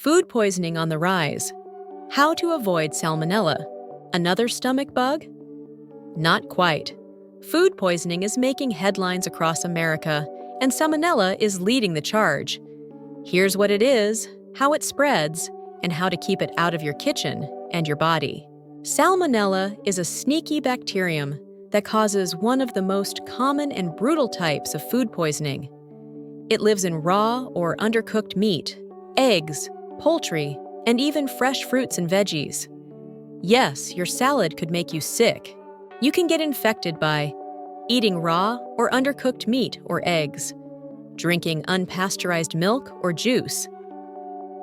Food poisoning on the rise. How to avoid salmonella. Another stomach bug? Not quite. Food poisoning is making headlines across America, and salmonella is leading the charge. Here's what it is, how it spreads, and how to keep it out of your kitchen and your body. Salmonella is a sneaky bacterium that causes one of the most common and brutal types of food poisoning. It lives in raw or undercooked meat, eggs, poultry, and even fresh fruits and veggies. Yes, your salad could make you sick. You can get infected by eating raw or undercooked meat or eggs, drinking unpasteurized milk or juice,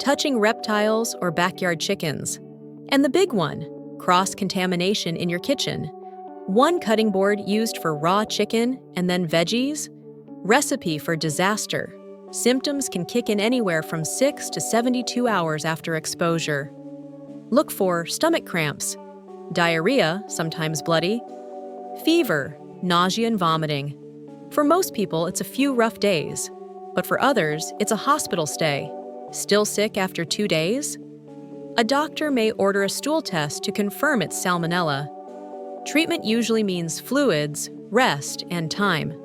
touching reptiles or backyard chickens, and the big one, cross-contamination in your kitchen. One cutting board used for raw chicken and then veggies? Recipe for disaster. Symptoms can kick in anywhere from 6 to 72 hours after exposure. Look for stomach cramps, diarrhea, sometimes bloody, fever, nausea and vomiting. For most people, it's a few rough days, but for others, it's a hospital stay. Still sick after 2 days? A doctor may order a stool test to confirm it's salmonella. Treatment usually means fluids, rest, and time.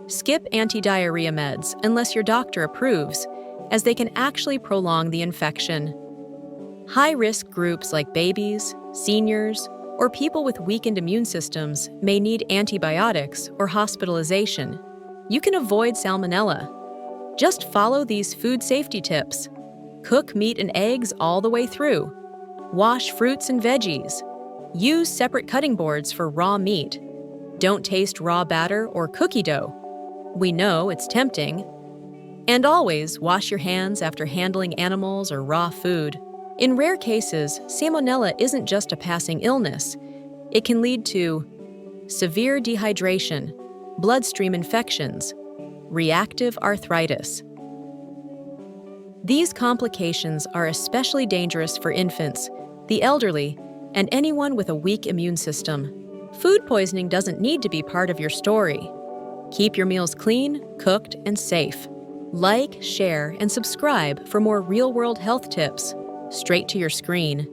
Skip anti-diarrhea meds unless your doctor approves, as they can actually prolong the infection. High-risk groups like babies, seniors, or people with weakened immune systems may need antibiotics or hospitalization. You can avoid salmonella. Just follow these food safety tips. Cook meat and eggs all the way through. Wash fruits and veggies. Use separate cutting boards for raw meat. Don't taste raw batter or cookie dough. We know it's tempting. And always wash your hands after handling animals or raw food. In rare cases, salmonella isn't just a passing illness. It can lead to severe dehydration, bloodstream infections, reactive arthritis. These complications are especially dangerous for infants, the elderly, and anyone with a weak immune system. Food poisoning doesn't need to be part of your story. Keep your meals clean, cooked, and safe. Like, share, and subscribe for more real-world health tips straight to your screen.